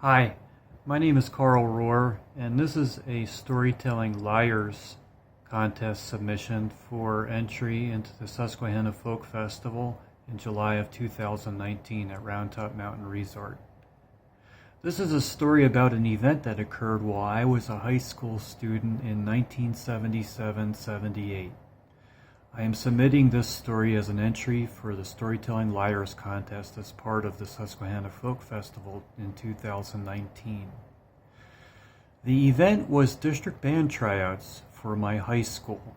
Hi, my name is Carl Rohr, and this is a Storytelling Liars contest submission for entry into the Susquehanna Folk Festival in July of 2019 at Round Top Mountain Resort. This is a story about an event that occurred while I was a high school student in 1977-78. I am submitting this story as an entry for the Storytelling Liars contest as part of the Susquehanna Folk Festival in 2019. The event was district band tryouts for my high school.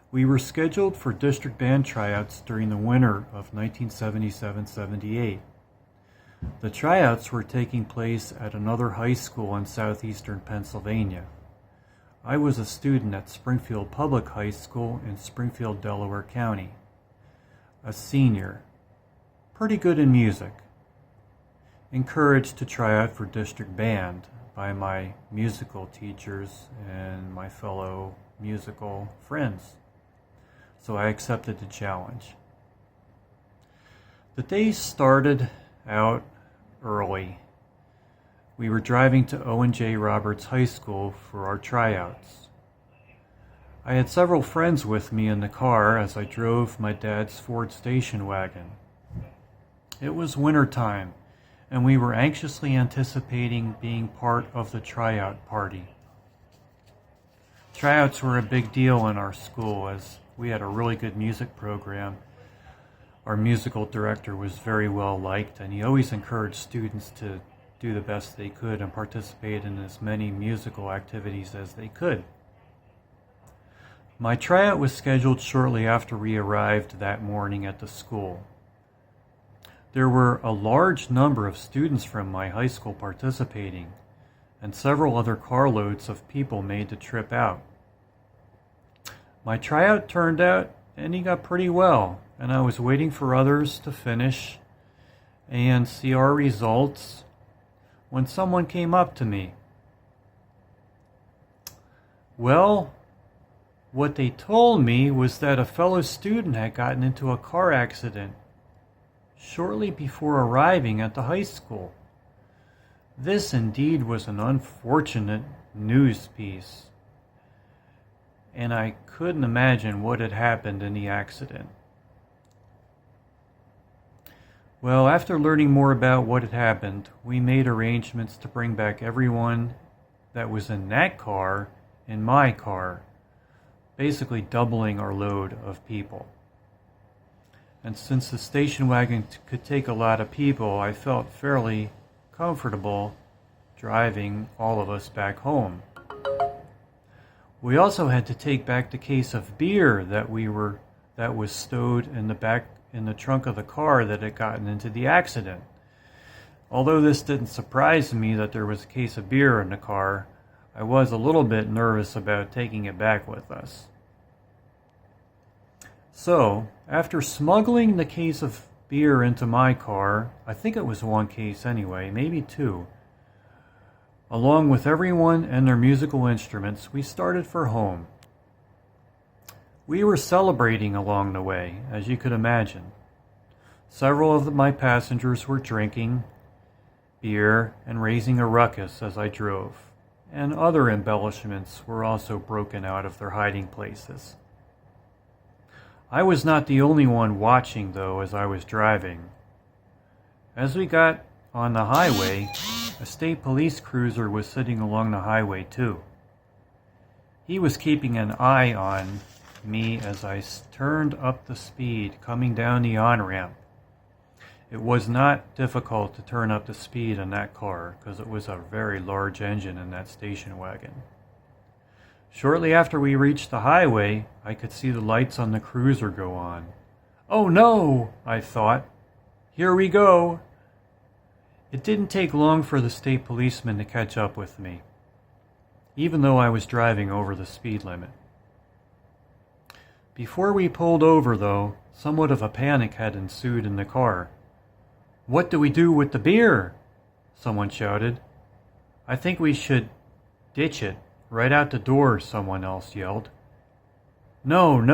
We were scheduled for district band tryouts during the winter of 1977-78. The tryouts were taking place at another high school in southeastern Pennsylvania. I was a student at Springfield Public High School in Springfield, Delaware County. A senior, pretty good in music. Encouraged to try out for district band by my musical teachers and my fellow musical friends. So I accepted the challenge. The day started out early. We were driving to Owen J. Roberts High School for our tryouts. I had several friends with me in the car as I drove my dad's Ford station wagon. It was winter time, and we were anxiously anticipating being part of the tryout party. Tryouts were a big deal in our school as we had a really good music program. Our musical director was very well liked, and he always encouraged students to do the best they could and participate in as many musical activities as they could. My tryout was scheduled shortly after we arrived that morning at the school. There were a large number of students from my high school participating, and several other carloads of people made the trip out. My tryout turned out ending up pretty well, and I was waiting for others to finish and see our results when someone came up to me. Well, what they told me was that a fellow student had gotten into a car accident shortly before arriving at the high school. This indeed was an unfortunate news piece, and I couldn't imagine what had happened in the accident. Well, after learning more about what had happened, we made arrangements to bring back everyone that was in that car in my car, basically doubling our load of people. And since the station wagon could take a lot of people, I felt fairly comfortable driving all of us back home. We also had to take back the case of beer that was stowed in the trunk of the car that had gotten into the accident. Although this didn't surprise me that there was a case of beer in the car, I was a little bit nervous about taking it back with us. So, after smuggling the case of beer into my car, I think it was one case anyway, maybe two, along with everyone and their musical instruments, we started for home. We were celebrating along the way, as you could imagine. Several of my passengers were drinking beer and raising a ruckus as I drove, and other embellishments were also broken out of their hiding places. I was not the only one watching, though, as I was driving. As we got on the highway, a state police cruiser was sitting along the highway, too. He was keeping an eye on me as I turned up the speed coming down the on-ramp. It was not difficult to turn up the speed in that car because it was a very large engine in that station wagon. Shortly after we reached the highway, I could see the lights on the cruiser go on. Oh no, I thought. Here we go. It didn't take long for the state policeman to catch up with me, even though I was driving over the speed limit. Before we pulled over, though, somewhat of a panic had ensued in the car. "What do we do with the beer?" someone shouted. "I think we should ditch it right out the door," someone else yelled. No,